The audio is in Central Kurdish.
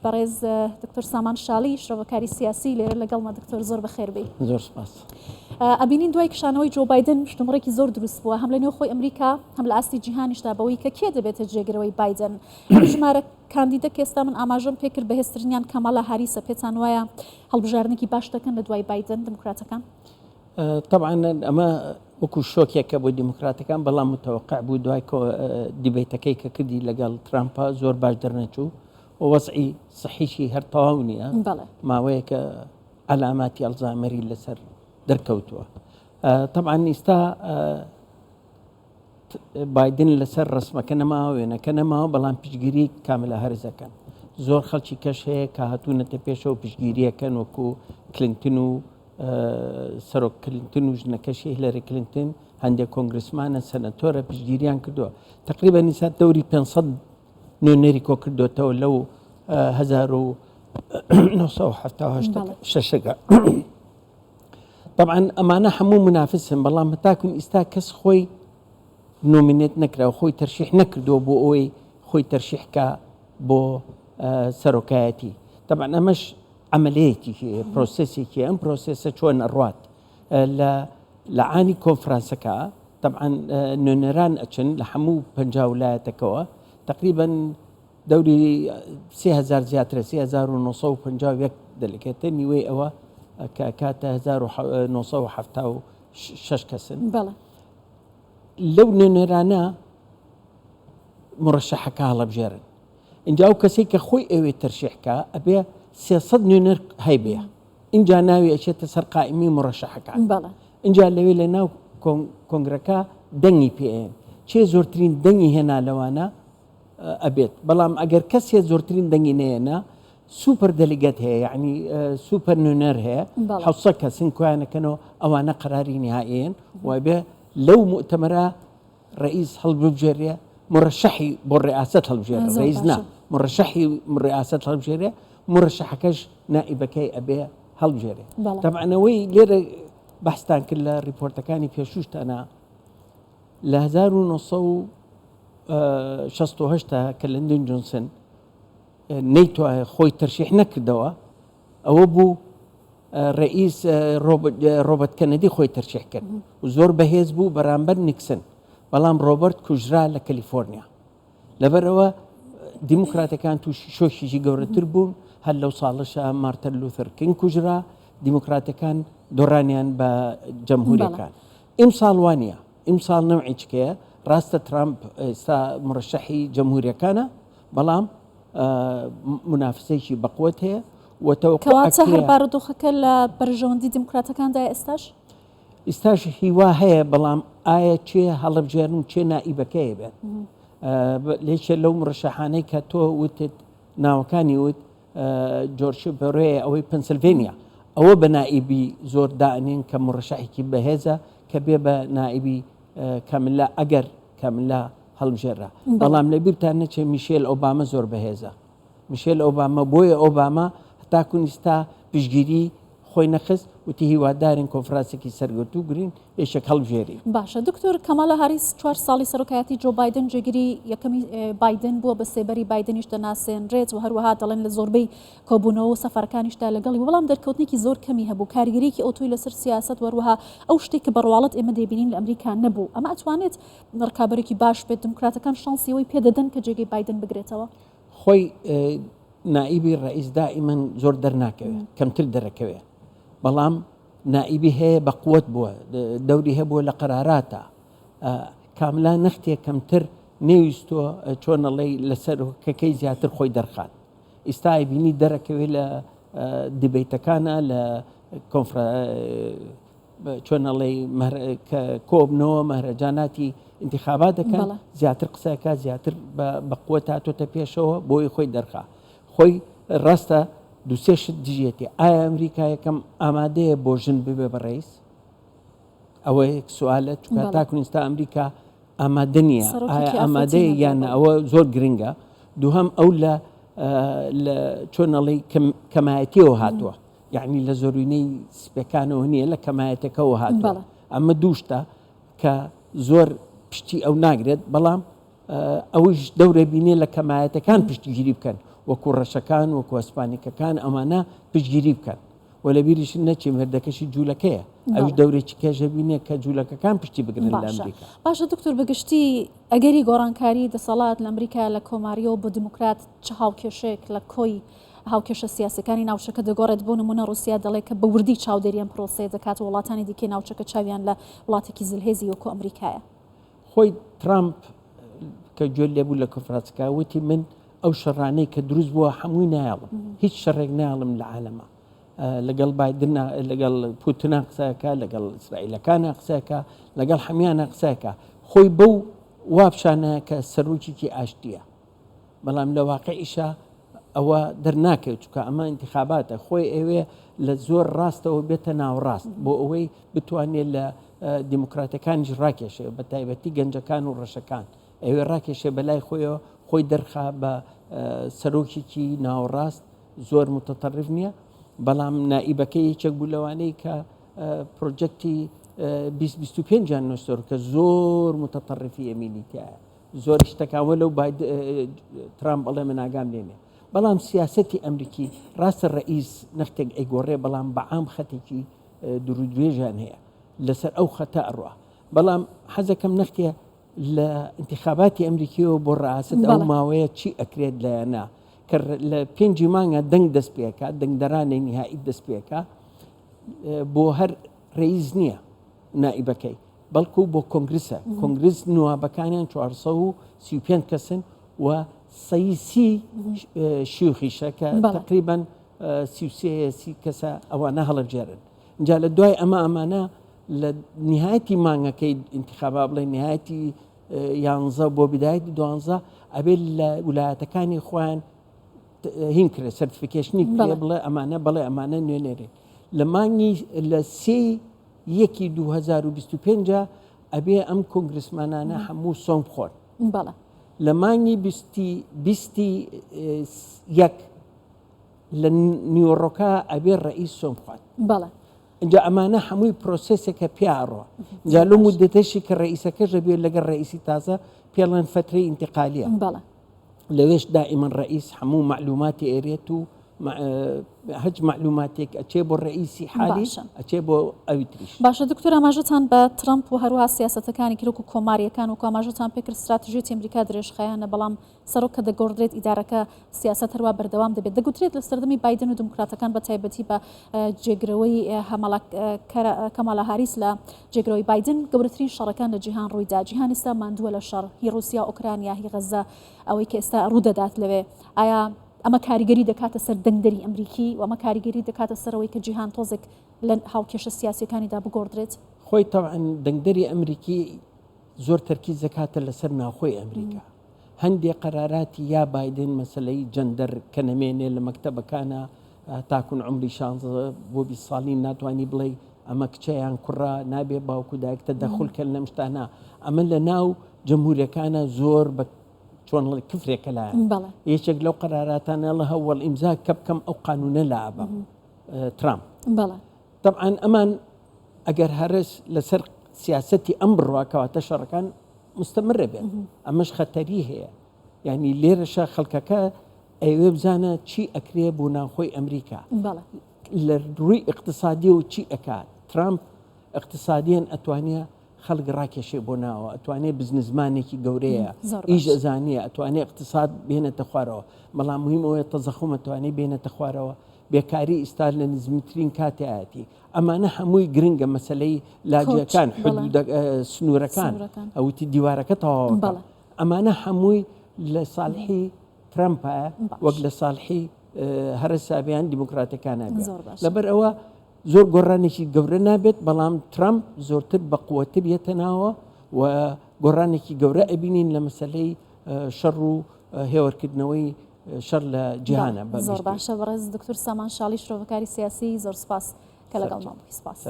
بەڕێز دکتۆر سامان شاڵی شرۆڤەکاری سیاسی لێرە لەگەڵمە دکتۆر زۆر بەخێر بێ. زۆر سپاس. ئەبینین دوای کشانەوەی جۆ بایدن شتومڕێکی زۆر دروست بووە هەم لە نێو خۆی ئەمریکا هەم لە ئاستی جیهانیشدا بەوەی کە کێ دەبێتە جێگرەوەی بایدن. ژمارە کاندیدە کە ئێستا من ئاماژەم پێکرد بەهێزترینیان کەمالا هاریسە، پێتان وایە هەڵبژارنێکی باش دەکەن لە دوای بایدن دموکراتەکان؟ طبعا ئەمە وەکو شۆکێکە بۆ دیموکراتەکان، بەڵام متوقع بوو دوای دیبیتەکەی کە کردی لەگەڵ ترامپە زۆر باش دەرنەچوو و وەزعی صحیشی هەر تەواو نییە، ماوەیە کە علاماتی ئەلزایمەری لەسەر دەرکەوتووە. طبعا ئێستا بایدن لەسەر ڕسمەکە نەماوە، وێنەکە نەماوە، بەڵام پشتگیری کاملە هەرزەکەن. زۆر خەڵکی کەش هەیە کە هاتوونەتە پێشەوە پشتگیریەکەن، وەکو کلینتن و سەرۆک کلینتن و ژنەکەشی هیلاری کلینتن، هەندێک کۆنگرسمانە سەنەتۆرە پشتگیریان کردووە. تقریبا ئێستا دەوری 500 نوێنەری کۆ کردوێتەوە لەو 1976. طبعا ئەمانە هەموو منافسن، بەڵام هەتاکوون ئێستا کەس خۆی نۆمینێت نەکراوە، خۆی تەرشیح نەکردووە بۆ ئەوەی خۆی تەرشیحکە بۆ سەرۆکایەتی. طبعا ئەمەش عملەیەکی پرۆسسێکی، ئەم پرۆسسە چۆن ئەڕوات لە عانی کۆنفرانسەکە. طبعا نوێنەران ئەچن لە هەموو 50 ویلایەتەکەوە، تقریبا دەوری 3000 زیاترە، 3951 دەلگێتە، نیوەی ئەوە کە کاتە 1976 کەسن. لەو نوێنەرانە مڕەشەحەکە هەڵەبژێرن. اینجا ئەو کەسێک کە خۆی ئەوێ تەرشیحکە ئەبێ 300 نوێنەر هەیبێ، اینجا ناوی ئەچێتە سەر قائیمی مڕەشەحەکان. اینجا لەوێ لە ناو کۆنگرەکە دەنگی پێێن، چێ زۆرترین دەنگی هێنا لەوانە ئەبێت. بەڵام ئەگەر کەسێ زۆرترین دەنگی نێنە، سوپەر دەلیگەت هەیە، یعنی سوپەر نوێنەر هەیە، 700 کەسن کویانەکەنەوە، ئەوانە قەراری نهائیین، وابێ لەو مؤتەمەرە ڕئیس هەڵبژێرێ، مرشحی بۆ ڕئاست هەڵبژێرێ، ڕئیس نا، مرشحی ڕئاست هەڵبژێرێ، مرشحەکەش نائیبەکەی ئەبێ هەڵبژێرێ. طبعا ئەوەی لێرە بەحستان کرد لە ریپۆرتەکانی پێشوشتانە لە 1968 کە لندن جۆنسن نەیتوایە خۆی تەرشیح نەکردەوە، ئەوە بوو ڕئیس ڕۆبەرت کەنەدی خۆی تەرشیح کرد و زۆر بەهێز بوو بەرامبەر نیکسن، بەڵام ڕۆبەرت کوژرا لە کەلیفۆرنیا. لەبەرەوە دیموکراتەکان تووشی شۆشیشی گەورەتر بوون. هەر لەو ساڵەشە مارتن لوتر کینگ کوژرا، دیموکراتەکان دۆڕانیان بە جەمهوریەکان. ئیمساڵ وانە، ئیمساڵ نەوعی چکەیە، ڕاستە ترامپ ئێستا مرشحی جەمهوریەکانە، بەڵام منافسەیەکی بەقوت هەیە. کەواتە هەر بارودۆخەکە لە بەرژەوەندی دیموکراتەکاندا ئێستاش هیوا هەیە، بەڵام ئایا چێ هەڵبژێرن و چێ نائیبەکەیە بێت. لێکێ لەو مرشحانەی کە تۆ وتت ناوەکانی وت، جۆرج بەڕێ ئەوەی پەنسیلڤێنیا، ئەوە بە نائیبی زۆر دانین کە مرشحێکی بەهێزە کە بێ بە نائیبی کاملا، ئەگەر کاملا هەڵبژێرا. بەڵام لەبیرتان نەچێ میشێل ئۆبامە زۆر بەهێزە. میشێل ئۆبامە بۆیە ئۆبامە هەتاکوون ئێستا پشتگیری خۆی نەخست، وتی هیوادارین کۆنفرانسێکی سەرگەرتوو گرین یەشێک هەڵبژێری. باشە دکتۆر کەمالا هاریس 4 ساڵی سەرۆکایەتی جۆ بایدن جێگیری یەکەمی بایدن بووە، بە سێبەری بایدنیش دەناسێنرێت و هەروەها دەڵێن لە زۆربەی کۆبوونەوە و سەفەرەکانیشدا لەگەڵی، بەڵام دەرکەوتنێکی زۆر کەمی هەبوو، کاریگەریەکی ئۆتۆی لەسەر سیاست، وەروەها ئەو شتێک کە بەڕواڵەت ئێمە دەبینین لە ئەمریکا نەبوو. ئەمە ئەتوانێت ڕکابەرێکی باش بێت؟ دموکراتەکان شانسی ئەوەی پێدەدەن کە جێگەی بایدن بگرێتەوە؟ خۆی نائیبی ڕئیس دائیمەن زۆر دەرناکەوێت، کەمتر دەرەکەوێت، بەڵام نائیبی هەیە بە قووەت بووە، دەوری هەبووە لە قەراراتە، کاملا نەختێک کەمتر نێویستوە چۆنەڵی لەسەرکەکەی زیاتر خۆی دەرخات. ئێستا بینی دەرەکەوێت لە دیبیتەکانە، لە چۆنەڵی کۆبنەوە مەهرەجاناتی انتخابات دەکەن، زیاتر قسەکە زیاتر بە قووەت هاتۆتە پێشەوە بۆی خۆی دەرخا. خۆی ڕاستە دووسێ شت دژێتی، ئایا ئەمریکا یەکەم ئامادەیە بۆ ژن ببێ بە ڕئیس؟ ئەوە یەک سوالە، چونکە تاکوون ئێستا ئەمریکا ئامادە نییە، ئایا ئامادەیە یان ئەوە زۆر گرنگە. دووهەم ئەو لە چۆنەڵی کەمایەتیەوە هاتووە، یعنی لە زۆرینەی سپەکانەوە نییە، لە کەمایەتەکەەوە هاتووە. ئەمە دووشتە کە زۆر پشتی ئەو ناگرێت، بەڵام ئەوش دەورە بینێ لە کەمایەتەکان پشتگیری بکەن وەکو ڕەشەکان وەکو ئەسپانیکەکان ئەمانە پشتگیری بکەن و لە بیریش نەچێ مێردەکەشی جوولەکەیە ئەوش دەورێکی کێژە بینێ کە جوولەکەەکان پشتی بگرن لە ئەمریکا. باشە دکتۆر بەگشتی ئەگەری گۆڕانکاری دەسەڵات لە ئەمریکا لە کۆماریەوە بۆ دیموکرات چه هاوکێشەیەک لە کۆی هاوکێشە سیاسەکانی ناوچەکە دەگۆڕێت بۆ نمونە رووسیا دەڵێت کە بە وردی چاودێریان پرۆسەیە دەکات وڵاتانی دیکەی ناوچەکە چاویان لە وڵاتێکی زلهێزی وەکو ئەمریکایە. خۆی ترامپ کە گوێ لێبوو لە کۆنفرانسەکە وتی من ئەو شەڕانەی کە دروست بووە هەمووی نایڵم هیچ شەڕێک نایڵم لە عالەمە لەگەڵ بایدن لەگەڵ پوتنا قسەکە لەگەڵ ئیسرائیلەکانە قسەکە لەگەڵ هەمیانە قسەکە خۆی بەو وابشانەیە کە سەرروکیی ئاشتیە بەڵام لە واقعیشە ئەوە دەرناکەوت چکە ئەمە انتخاباتە خۆی ئەوێ لە زۆر ڕاستەوە بێتە ناوڕاست بۆ ئەوەی بتوانێت لە دیموکراتەکانیش ڕاکێشێ بە تایبەتی گەنجەکان و ڕەشەکان ئەوێ ڕاکێشێ بەلای خۆیەوە خۆی دەرخا بە سەرۆکێکی ناوەڕاست زۆر متتەڕف نییە بەڵام نائیبەکەی یەکێک بوو لەوانەیە کە پرۆجەکتی 2025 نووسۆر کە زۆر متتەڕفی ئەمینیتیایە زۆر شتەکانوە لەو ترامپ بەڵێ من ئاگام لێنێ بەڵام سیاسەتی ئەمریکی ڕاستە ڕئیس نەختێک ئەیگۆڕێ بەڵام بەعام خەتێکی درودێژیان هەیە لەسەر ئەو خەتە ئەڕوا بەڵام حەزەکەم نەختێ لە انتخاباتی ئەمریکیەوە بۆ ڕاست ئەو ماوەیە چی ئەکرێت لایەنە کە لە 5 مانگە دەنگ دەست پێەکە دەنگدەرانی نهایی دەست پێەکە بۆ هەر ڕئیس نییە نائیبەکەی بەڵکو بۆ کۆنگرسە کۆنگرس نوابەکانیان 435 کەسن و 130 شیوخیشە کە تقریبان 33 کەسە ئەوانە هەڵەبژێرن اینجا لە دوای ئەمانە لە نهایەتی مانگەکەی انتخابا بڵێ نهایەتی 11 بۆ بدایەتی 12 ئەبێت لە ویلایەتەکانی خۆیان هین کرێت سەرتیفیکیشنی پێ بڵێ ئەمانە بڵێ ئەمانە نوێنێرێت لە مانگی لە 3/1/2025 ئەبێ ئەم کۆنگرسمانانە هەموو سۆم بخۆن لە مانگی 21 لە نیوەڕۆکە ئەبێ ڕئیس سۆم بخوات اینجا ئەمانە هەمووی پرۆسسێکە پیاڕۆ جا لە مودەتەشی کە ڕئیسەکەش دەبێت لەگەڵ ڕئیسی تازە پێڵەن فترەی ئینتقالیە لەوێش دائیمەن ڕئیس هەموو معلوماتی ئێرێت و هەج معلوماتێک ئەچێ بۆ ڕئیسی حالی ئەچێ بۆ ئەوی تریش باشە دکتۆر ئاماژەتان بە ترامپ و هەروها سیاسەتەکانی کرد و کۆماریەکان و ئاماژەتان پێکرد استراتیژیەتی ئەمریکا درێژخایانە بەڵام سەرۆک کە دەگۆڕدرێت ئیدارەکە سیاست هەروە بەردەوام دەبێت دەگوترێت لە سەردەمی بایدن و دموکراتەکان بە تایبەتی بە جێگرەوەی کەمالا هاریس لە جێگرەوەی بایدن گەورەترین شەڕەکان لە جیهان ڕوویدا جیهان ئێستا ماندووە لە شەڕ هی رووسیا ئۆکرانیا هی غەزە ئەوەی کە ئێستا ڕوودەدات لەوێ ئایا ئەمە کاریگەری دەکاتە سەر دەنگدەری ئەمریکی و ئەمە کاریگەری دەکاتە سەرەوەی کە جیهان تۆزێک لە هاوکێشە سیاسیەکانیدا بگۆڕدرێت خۆی تەواان دەنگدەری ئەمریکی زۆر تەرکیز دەکاتە لەسەر ناوخۆی ئەمریکا هەندێک قەراراتی یا بایدن مەسلەی جەندەر کە نەمێنێ لە مەکتەبەکانە تاکون عمری 16 بۆ 20 ساڵی ناتوانانی بڵێ ئەمە کچەیان کوڕا نابێ باوکو دایکتە دەخولکەن لەم شتانە ئەمە لە ناو جمهوریەکانە زۆر بە چۆن کفرێکە لایە یەکێک لەو قەراراتانە لە هەوڵ ئیمزا کە بکەم ئەو قانونە لابە ترامپ طبعا ئەمان ئەگەر هەرس لەسەر سیاسەتی ئەم بڕواکەواتە شەڕەکان مستمرە بێت ئەمەش خەتەری هەیە یعنی لێرەشە خەڵکەکە ئەوێ بزانە چی ئەکرێ بۆ ناوخۆی ئەمریکا لە ڕووی اقتصادی و چی ئەکات ترامپ اقتصادیان ئەتوانێ خەڵک ڕاکێشێ بۆ ناوە ئەتوانێت بزنسمانێکی گەورەیە ئیش ئەزانیە ئەتوانێت اقتصاد بێنێتە خوارەوە بەڵام مهمەوەی تەزەخم ئەتوانێت بێنێتە خوارەوە بێکاری ئیستا لە نزمیترین کاتیایەتی ئەمانە هەمووی گرنگە مەسلەی لاجیەکان سنوورەکان ئەوتی دیوارەکە تەواوەکە ئەمانە هەمووی لە ساڵحی ترامپە وەک لە ساڵحی هەرە سابیان دیموکراتەکانە لەبەر ئەوە زۆر گۆڕانێکی گەورە نابێت بەڵام ترامپ زۆرتر بە قووەتر بێتە ناوە و گۆڕانێکی گەورە ئەبینین لە مەسلەی شەڕ و هێوەرکردنەوەی شەڕ لە جیهانە زۆر باشە بەڕێز دکتۆر سامان شاڵی شرۆڤەکاری سیاسی زۆر سپاس کە لەگەڵ ماڵی سپاس.